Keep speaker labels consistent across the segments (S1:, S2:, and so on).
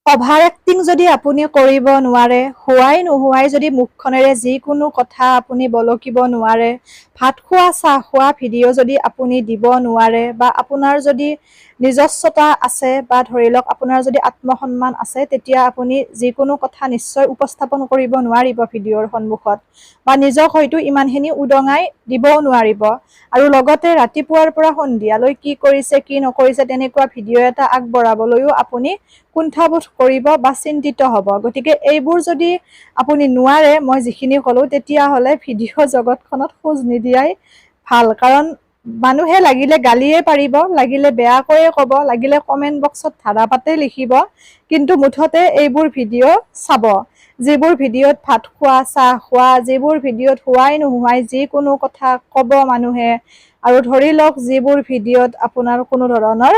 S1: Over acting যদি আপুনি কৰিব নোৱাৰে, হোৱাই নোহোৱাই যদি মুখখনেৰে যিকোনো কথা আপুনি বলকিব নোৱাৰে, ভাত খোৱা চাহ খোৱা ভিডিঅ' যদি আপুনি দিব নোৱাৰে বা আপোনাৰ যদি নিজস্বতা আছে বা ধৰি লওক আপোনাৰ যদি আত্মসন্মান আছে, তেতিয়া আপুনি যিকোনো কথা নিশ্চয় উপস্থাপন কৰিব নোৱাৰিব ভিডিঅ'ৰ সন্মুখত বা নিজক হয়তো ইমানখিনি উদঙাই দিবও নোৱাৰিব। আৰু লগতে ৰাতিপুৱাৰ পৰা সন্ধিয়ালৈ কি কৰিছে কি নকৰিছে তেনেকুৱা ভিডিঅ' এটা আগবঢ়াবলৈও আপুনি কুণ্ঠাবোধ কৰিব বা চিন্তিত হ'ব। গতিকে এইবোৰ যদি আপুনি নোৱাৰে, মই যিখিনি ক'লো, তেতিয়াহ'লে ভিডিঅ' জগতখনত খোজ নিদিয়াই ভাল। কাৰণ মানুহে লাগিলে গালিয়ে পাৰিব, লাগিলে বেয়াকৈয়ে ক'ব, লাগিলে কমেণ্ট বক্সত ধাৰাপাতে লিখিব, কিন্তু মুঠতে এইবোৰ ভিডিঅ' চাব। যিবোৰ ভিডিঅ'ত ভাত খোৱা চাহ খোৱা, যিবোৰ ভিডিঅ'ত হোৱাই নোহোৱাই যিকোনো কথা ক'ব মানুহে, আৰু ধৰি লওক যিবোৰ ভিডিঅ'ত আপোনাৰ কোনো ধৰণৰ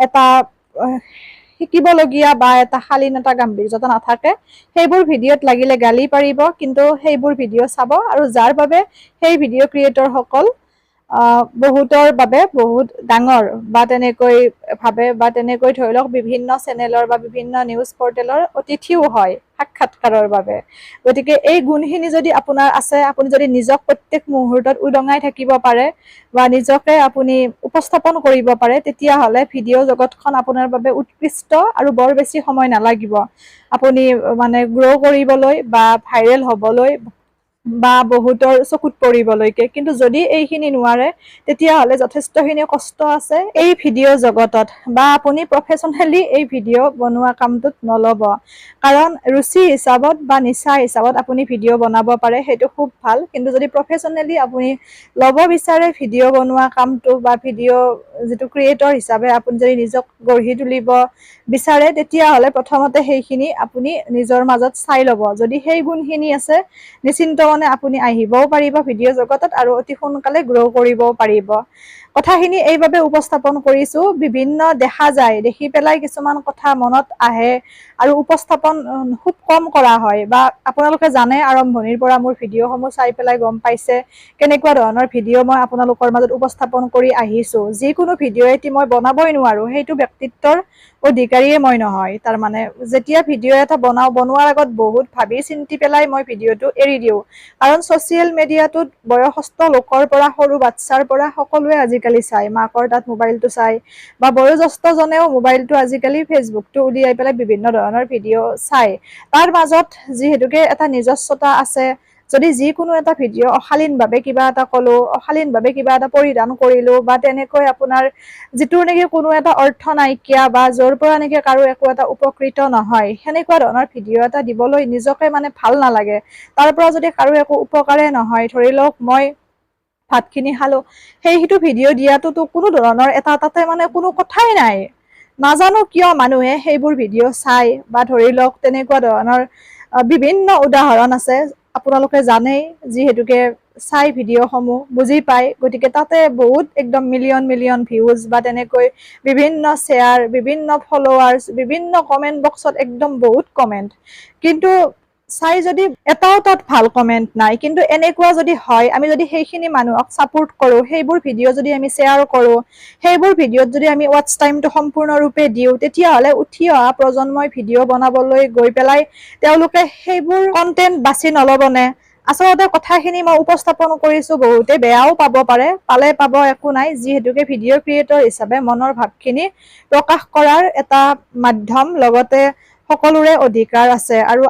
S1: এটা শিকিবলগীয়া বা এটা শালীনতা গাম্ভীৰ্যতা নাথাকে, সেইবোৰ ভিডিঅ'ত লাগিলে গালি পাৰিব, কিন্তু সেইবোৰ ভিডিঅ' চাব। আৰু যাৰ বাবে সেই ভিডিঅ' ক্ৰিয়েটৰসকল বহুতৰ বাবে বহুত ডাঙৰ বা তেনেকৈ ভাবে, বা তেনেকৈ ধৰি লওক বিভিন্ন চেনেলৰ বা বিভিন্ন নিউজ পৰ্টেলৰ অতিথিও হয় সাক্ষাৎকাৰৰ বাবে। গতিকে এই গুণখিনি যদি আপোনাৰ আছে, আপুনি যদি নিজক প্ৰত্যেক মুহূৰ্তত উদঙাই থাকিব পাৰে বা নিজকে আপুনি উপস্থাপন কৰিব পাৰে, তেতিয়াহ'লে ভিডিঅ' জগতখন আপোনাৰ বাবে উৎকৃষ্ট আৰু বৰ বেছি সময় নালাগিব আপুনি মানে গ্ৰ' কৰিবলৈ বা ভাইৰেল হ'বলৈ বা বহুতৰ চকুত পৰিবলৈকে। কিন্তু যদি এইখিনি নোৱাৰে, তেতিয়াহ'লে যথেষ্টখিনি কষ্ট আছে এই ভিডিঅ' জগতত, বা আপুনি প্ৰফেচনেলি এই ভিডিঅ' বনোৱা কামটোত নল'ব। কাৰণ ৰুচি হিচাপত বা নিচা হিচাপত আপুনি ভিডিঅ' বনাব পাৰে, সেইটো খুব ভাল। কিন্তু যদি প্ৰফেচনেলি আপুনি ল'ব বিচাৰে ভিডিঅ' বনোৱা কামটো বা ভিডিঅ' যিটো ক্ৰিয়েটৰ হিচাপে আপুনি যদি নিজক গঢ়ি তুলিব বিচাৰে, তেতিয়াহ'লে প্ৰথমতে সেইখিনি আপুনি নিজৰ মাজত চাই ল'ব। যদি সেই গুণখিনি আছে, নিশ্চিন্ত মনে আপুনি আহিবও পাৰিব ভিডিঅ' জগতত আৰু অতি সোনকালে গ্ৰ' কৰিবও পাৰিব। কথাখিনি এইবাবে উপস্থাপন কৰিছো, বিভিন্ন দেখা যায়, দেখি পেলাই কিছুমান কথা মনত আহে আৰু উপস্থাপন খুব কম কৰা হয়। বা আপোনালোকে জানে, আৰম্ভণিৰ পৰা মোৰ ভিডিঅ'সমূহ চাই পেলাই গম পাইছে কেনেকুৱা ধৰণৰ ভিডিঅ' মই আপোনালোকৰ মাজত উপস্থাপন কৰি আহিছো। যিকোনো ভিডিঅ' এটি মই বনাবই নোৱাৰো, সেইটো ব্যক্তিত্বৰ অধিকাৰীয়ে মই নহয়। তাৰমানে যেতিয়া ভিডিঅ' এটা বনোৱাৰ আগত বহুত ভাবি চিন্তি পেলাই মই ভিডিঅ'টো এৰি দিওঁ। কাৰণ ছচিয়েল মিডিয়াটোত বয়সস্থ লোকৰ পৰা সৰু বাচ্ছাৰ পৰা সকলোৱে আজিকালি চায়, মাকৰ তাত মোবাইলটো চায়, বা বয়োজ্যেষ্ঠজনেও মোবাইলটো আজিকালি ফেচবুকটো উলিয়াই পেলাই বিভিন্ন ধৰণৰ ভিডিঅ' চায়। তাৰ মাজত যিহেতুকে এটা নিজস্বতা আছে, যদি যিকোনো এটা ভিডিঅ' অশালীনভাৱে কিবা এটা ক'লো, অশালীনভাৱে কিবা এটা পৰিধান কৰিলো, বা তেনেকৈ আপোনাৰ যিটোৰ নেকি কোনো এটা অৰ্থ নাইকিয়া বা য'ৰ পৰা নেকি কাৰো একো এটা উপকৃত নহয়, সেনেকুৱা ধৰণৰ ভিডিঅ' এটা দিবলৈ নিজকে মানে ভাল নালাগে। তাৰ পৰা যদি কাৰো একো উপকাৰে নহয়, ধৰি লওক মই ভাতখিনি খালো, সেইটো ভিডিঅ' দিয়াটোতো কোনো ধৰণৰ তাতে মানে কোনো কথাই নাই। নাজানো কিয় মানুহে সেইবোৰ ভিডিঅ' চাই, বা ধৰি লওক তেনেকুৱা ধৰণৰ বিভিন্ন উদাহৰণ আছে, আপোনালোকে জানেই যিহেতুকে চাই ভিডিঅ' সমূহ বুজি পায়। গতিকে তাতে বহুত একদম মিলিয়ন মিলিয়ন ভিউজ বা তেনেকৈ বিভিন্ন শ্বেয়াৰ, বিভিন্ন ফলোৱাৰ্চ, বিভিন্ন কমেণ্ট বক্সত একদম বহুত কমেণ্ট, কিন্তু চাই যদি এটাও তাত ভাল কমেণ্ট নাই। কিন্তু এনেকুৱা যদি হয়, আমি যদি সেইখিনি মানুহক ছাপোৰ্ট কৰো, সেইবোৰ ভিডিঅ' যদি আমি শ্বেয়াৰ কৰো, সেইবোৰ ভিডিঅ'ত যদি আমি ৱাটচ টাইমটো সম্পূৰ্ণৰূপে দিওঁ, তেতিয়াহ'লে উঠি অহা প্ৰজন্মই ভিডিঅ' বনাবলৈ গৈ পেলাই তেওঁলোকে সেইবোৰ কন্টেন্ট বাছি নল'বনে? আচলতে কথাখিনি মই উপস্থাপন কৰিছো, বহুতে বেয়াও পাব পাৰে, পালে পাব, একো নাই। যিহেতুকে ভিডিঅ' ক্ৰিয়েটৰ হিচাপে মনৰ ভাৱখিনি প্ৰকাশ কৰাৰ এটা মাধ্যম, লগতে সকলোৰে অধিকাৰ আছে। আৰু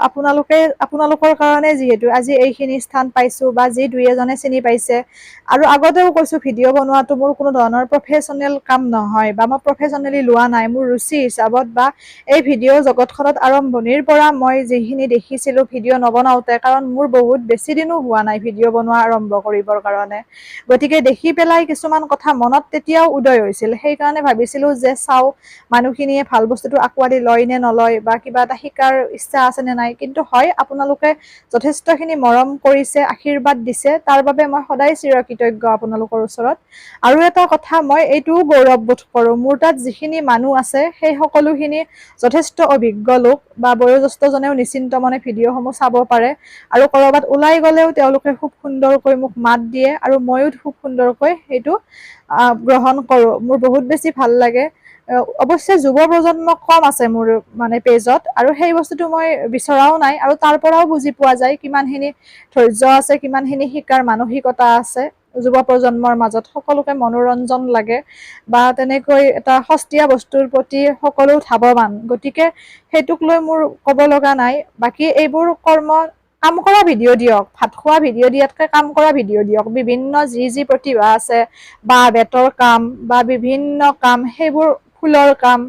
S1: আপোনালোকৰ কাৰণে যিহেতু আজি এইখিনি স্থান পাইছো, বা যি দুই এজনে চিনি পাইছে, আৰু আগতেও কৈছো ভিডিঅ' বনোৱাটো মোৰ কোনো ধৰণৰ প্ৰফেচনেল কাম নহয়, বা মই প্ৰফেচনেলি লোৱা নাই। মোৰ ৰুচি হিচাপত বা এই ভিডিঅ' জগতখনত আৰম্ভণিৰ পৰা মই যিখিনি দেখিছিলো ভিডিঅ' নবনাওতে, কাৰণ মোৰ বহুত বেছি দিনো হোৱা নাই ভিডিঅ' বনোৱা আৰম্ভ কৰিবৰ কাৰণে, গতিকে দেখি পেলাই কিছুমান কথা মনত তেতিয়াও উদয় হৈছিল। সেইকাৰণে ভাবিছিলো যে চাও মানুহখিনিয়ে ভাল বস্তুটো আঁকোৱালি লয় নে নলয়, বা কিবা এটা শিকাৰ ইচ্ছা আছে নে নাই। কিন্তু হয়, আপোনালোকে যথেষ্টখিনি মৰম কৰিছে, আশীৰ্বাদ দিছে, তাৰ বাবে মই সদায় চিৰকৃতজ্ঞ আপোনালোকৰ ওচৰত। আৰু এটা কথা, মই এইটোও গৌৰৱবোধ কৰো, মোৰ তাত যিখিনি মানুহ আছে সেই সকলোখিনি যথেষ্ট অভিজ্ঞ লোক, বা বয়োজ্যেষ্ঠজনেও নিশ্চিন্ত মনে ভিডিঅ'সমূহ চাব পাৰে, আৰু কৰবাত ওলাই গলেও তেওঁলোকে খুব সুন্দৰকৈ মোক মাত দিয়ে, আৰু ময়ো খুব সুন্দৰকৈ সেইটো গ্ৰহণ কৰো। মোৰ বহুত বেছি ভাল লাগে। অৱশ্যে যুৱ প্ৰজন্ম কম আছে মোৰ মানে পেজত, আৰু সেই বস্তুটো মই বিচৰাও নাই, আৰু তাৰ পৰাও বুজি পোৱা যায় কিমানখিনি ধৈৰ্য আছে, কিমানখিনি শিকাৰ মানসিকতা আছে যুৱ প্ৰজন্মৰ মাজত। সকলোকে মনোৰঞ্জন লাগে বা তেনেকৈ এটা সস্তীয়া বস্তুৰ প্ৰতি সকলো ধাৱমান, গতিকে সেইটোক লৈ মোৰ ক'ব লগা নাই। বাকী এইবোৰ কৰ্ম, কাম কৰা ভিডিঅ' দিয়ক, ভাত খোৱা ভিডিঅ' দিয়াতকৈ কাম কৰা ভিডিঅ' দিয়ক। বিভিন্ন যি প্ৰতিভা আছে বা বেতৰ কাম বা বিভিন্ন কাম, সেইবোৰ ফুলৰ কাম,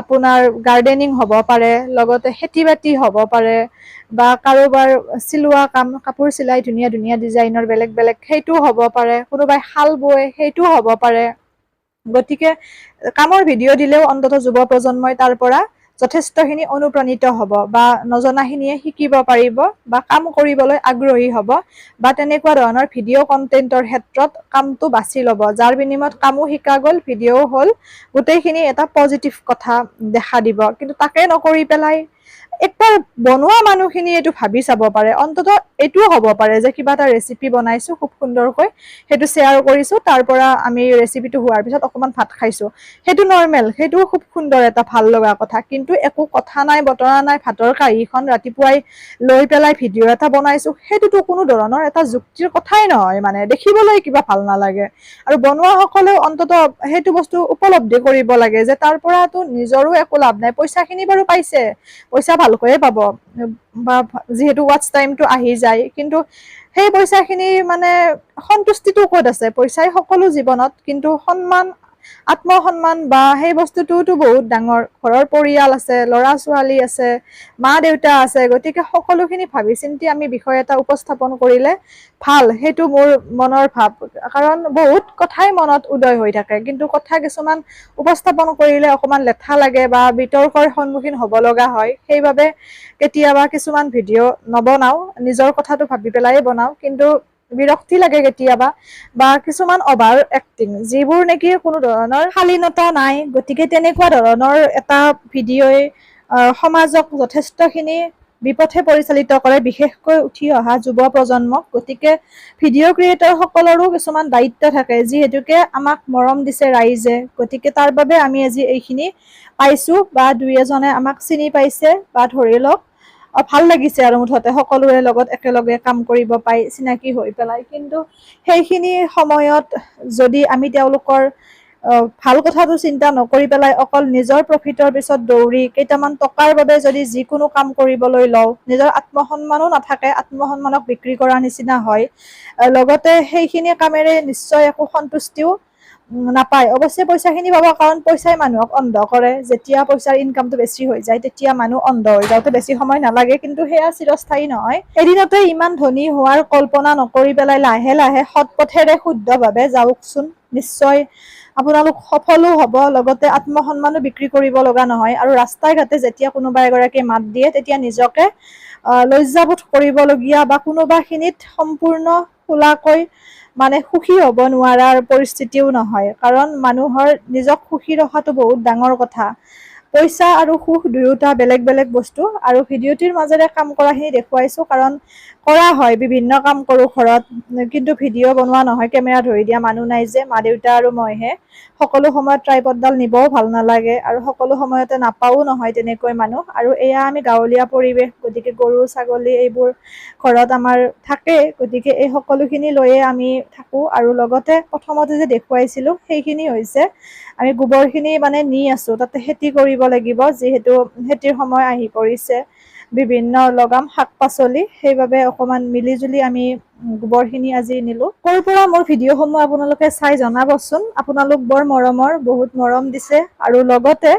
S1: আপোনাৰ গাৰ্ডেনিং হ'ব পাৰে, লগতে খেতি বাতি হ'ব পাৰে, বা কাৰোবাৰ চিলোৱা কাম, কাপোৰ চিলাই ধুনীয়া ধুনীয়া ডিজাইনৰ বেলেগ বেলেগ, সেইটোও হ'ব পাৰে, কোনোবাই শাল বয় সেইটোও হ'ব পাৰে। গতিকে কামৰ ভিডিঅ' দিলেও অন্ততঃ যুৱ প্ৰজন্মই তাৰ পৰা যথেষ্টখিনি অনুপ্ৰাণিত হ'ব বা নজনাখিনিয়ে শিকিব পাৰিব বা কাম কৰিবলৈ আগ্ৰহী হ'ব, বা তেনেকুৱা ধৰণৰ ভিডিঅ' কন্টেন্টৰ ক্ষেত্ৰত কামটো বাছি ল'ব, যাৰ বিনিময়ত কামো শিকা গ'ল, ভিডিঅ'ও হ'ল, গোটেইখিনি এটা পজিটিভ কথা দেখা দিব। কিন্তু তাকে নকৰি পেলাই একবাৰ বনোৱা মানুহখিনি এইটো ভাবি চাব পাৰে, অন্ততঃ এইটোও হ'ব পাৰে যে কিবা এটা ৰেচিপি বনাইছো খুব সুন্দৰকৈ, সেইটো শ্বেয়াৰ কৰিছো, তাৰ পৰা আমি ৰেচিপিটো হোৱাৰ পিছত অকণমান ভাত খাইছো, সেইটো নৰ্মেল, সেইটোও খুব সুন্দৰ এটা ভাল লগা কথা। কিন্তু একো কথা নাই বতৰা নাই, ভাতৰ কাঁহীখন ৰাতিপুৱাই লৈ পেলাই ভিডিঅ' এটা বনাইছো, সেইটোতো কোনো ধৰণৰ এটা যুক্তিৰ কথাই নহয়, মানে দেখিবলৈ কিবা ভাল নালাগে। আৰু বনোৱা সকলেও অন্ততঃ সেইটো বস্তু উপলব্ধি কৰিব লাগে যে তাৰ পৰাতো নিজৰো একো লাভ নাই, পইচাখিনি বাৰু পাইছে, পইচা ভালকৈয়ে পাব, বা যিহেতু ৱাটচ টাইমটো আহি যায়, কিন্তু সেই পইচাখিনি মানে সন্তুষ্টিটো ক'ত আছে? পইচাই সকলো জীৱনত, কিন্তু সন্মান, আত্মসন্মান বা সেই বস্তুটোতো বহুত ডাঙৰ। ঘৰৰ পৰিয়াল আছে, ল'ৰা ছোৱালী আছে, মা দেউতা আছে, গতিকে সকলোখিনি ভাবি চিন্তি আমি বিষয় এটা উপস্থাপন কৰিলে ভাল, সেইটো মোৰ মনৰ ভাৱ। কাৰণ বহুত কথাই মনত উদয় হৈ থাকে, কিন্তু কথা কিছুমান উপস্থাপন কৰিলে অকমান লেঠা লাগে বা বিতৰ্কৰ সন্মুখীন হ'ব লগা হয়, সেইবাবে কেতিয়াবা কিছুমান ভিডিঅ' নবনাও, নিজৰ কথাটো ভাবি পেলাই বনাও। কিন্তু বিৰক্তি লাগে কেতিয়াবা, বা কিছুমান অভাৰ এক্টিং, যিবোৰ নেকি কোনো ধৰণৰ শালীনতা নাই। গতিকে তেনেকুৱা ধৰণৰ এটা ভিডিঅ'ই সমাজক যথেষ্টখিনি বিপথে পৰিচালিত কৰে, বিশেষকৈ উঠি অহা যুৱ প্ৰজন্মক। গতিকে ভিডিঅ' ক্ৰিয়েটৰ সকলৰো কিছুমান দায়িত্ব থাকে, যিহেতুকে আমাক মৰম দিছে ৰাইজে, গতিকে তাৰ বাবে আমি আজি এইখিনি পাইছো, বা দুই এজনে আমাক চিনি পাইছে, বা ধৰি লওক ভাল লাগিছে আৰু মুঠতে সকলোৰে লগত একেলগে কাম কৰিব পাই, চিনাকি হৈ পেলাই। কিন্তু সেইখিনি সময়ত যদি আমি তেওঁলোকৰ ভাল কথাটো চিন্তা নকৰি পেলাই অকল নিজৰ প্ৰফিটৰ পিছত দৌৰি কেইটামান টকাৰ বাবে যদি যিকোনো কাম কৰিবলৈ লওঁ, নিজৰ আত্মসন্মানো নাথাকে, আত্মসন্মানক বিক্ৰী কৰাৰ নিচিনা হয়। লগতে সেইখিনি কামেৰে নিশ্চয় একো সন্তুষ্টিও নাপায়। অৱশ্যে পইচাখিনি পাব, কাৰণ পইচাই মানুহক অন্ধ কৰে। যেতিয়া পইচাৰ ইনকামটো বেছি হৈ যায়, তেতিয়া মানুহ অন্ধ হৈ যাওঁতে বেছি সময় নালাগে, কিন্তু সেয়া চিৰস্থায়ী নহয়। এদিনতে ইমান ধনী হোৱাৰ কল্পনা নকৰি পেলাই লাহে লাহে সৎ পথেৰে শুদ্ধভাৱে যাওকচোন, নিশ্চয় আপোনালোক সফলো হ'ব, লগতে আত্মসন্মানো বিক্ৰী কৰিব লগা নহয়। আৰু ৰাস্তাই ঘাটে যেতিয়া কোনোবা এগৰাকীয়ে মাত দিয়ে, তেতিয়া নিজকে লজ্জাবোধ কৰিবলগীয়া বা কোনোবাখিনিত সম্পূৰ্ণ খোলাকৈ মানে সুখী হ'ব নোৱাৰাৰ পৰিস্থিতিও নহয়, কাৰণ মানুহৰ নিজক সুখী ৰখাটো বহুত ডাঙৰ কথা। পইচা আৰু সুখ দুয়োটা বেলেগ বেলেগ বস্তু, আৰু ভিডিঅ'টিৰ মাজেৰে কাম কৰাখিনি দেখুৱাইছো, কাৰণ কৰা হয়, বিভিন্ন কাম কৰো ঘৰত, কিন্তু ভিডিঅ' বনোৱা নহয়, কেমেৰা ধৰি দিয়া মানুহ নাই যে, মা দেউতা আৰু মইহে। সকলো সময়ত ট্ৰাইপডডাল নিবও ভাল নালাগে, আৰু সকলো সময়তে নাপাও নহয় তেনেকৈ মানুহ। আৰু এয়া আমি গাঁৱলীয়া পৰিৱেশ, গতিকে গৰু ছাগলী এইবোৰ ঘৰত আমাৰ থাকেই, গতিকে এই সকলোখিনি লৈয়ে আমি থাকো। আৰু লগতে প্ৰথমতে যে দেখুৱাইছিলো, সেইখিনি হৈছে আমি গোবৰখিনি মানে নি আছো, তাতে খেতি কৰিব লাগিব, যিহেতু খেতিৰ সময় আহি পৰিছে, বিভিন্ন লগাম শাক পাচলি, সেইবাবে অকমান মিলি জুলি আমি গোবৰখিনি আজি নিলো। ক'ৰ পৰা মোৰ ভিডিঅ'সমূহ আপোনালোকে চাই জনাবচোন, আপোনালোক বৰ মৰমৰ, বহুত মৰম দিছে। আৰু লগতে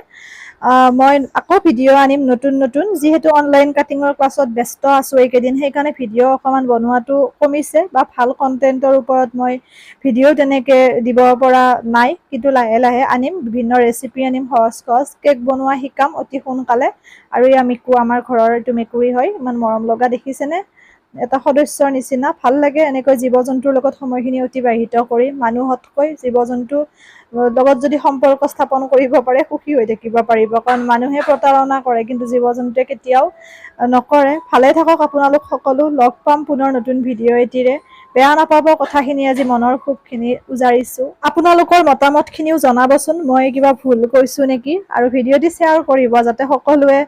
S1: মই আকৌ ভিডিঅ' আনিম নতুন নতুন, যিহেতু অনলাইন কাটিঙৰ ক্লাছত ব্যস্ত আছো এইকেইদিন, সেইকাৰণে ভিডিঅ' অকমান বনোৱাটো কমিছে, বা ভাল কন্টেন্টৰ ওপৰত মই ভিডিঅ' তেনেকে দিব পৰা নাই। কিন্তু লাহে লাহে আনিম, বিভিন্ন ৰেচিপি আনিম, সহজ সহজ কেক বনোৱা শিকাম অতি সোনকালে। আৰু এয়া মিকু, আমাৰ ঘৰৰ এইটো মেকুৰী হয়, ইমান মৰম লগা দেখিছেনে, এটা সদস্যৰ নিচিনা। ভাল লাগে এনেকৈ জীৱ জন্তুৰ লগত সময়খিনি অতিবাহিত কৰি। মানুহতকৈ জীৱ জন্তু লগত যদি সম্পৰ্ক স্থাপন কৰিব পাৰে, সুখী হৈ থাকিব পাৰিব, কাৰণ মানুহে প্ৰতাৰণা কৰে, কিন্তু জীৱ জন্তুৱে কেতিয়াও নকৰে। ভালে থাকক আপোনালোক সকলো, লগ পাম পুনৰ নতুন ভিডিঅ' এটিৰে। বেয়া নাপাব কথাখিনি, আজি মনৰ ক্ষোভখিনি উজাৰিছো। আপোনালোকৰ মতামতখিনিও জনাবচোন, মই কিবা ভুল কৈছো নেকি। আৰু ভিডিঅ'টি শ্বেয়াৰ কৰিব যাতে সকলোৱে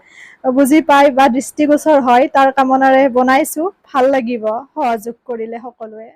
S1: বুজি পায় বা দৃষ্টিগোচৰ হয়, তাৰ কামনাৰে বনাইছো। ভাল লাগিব সহযোগ কৰিলে সকলোৱে।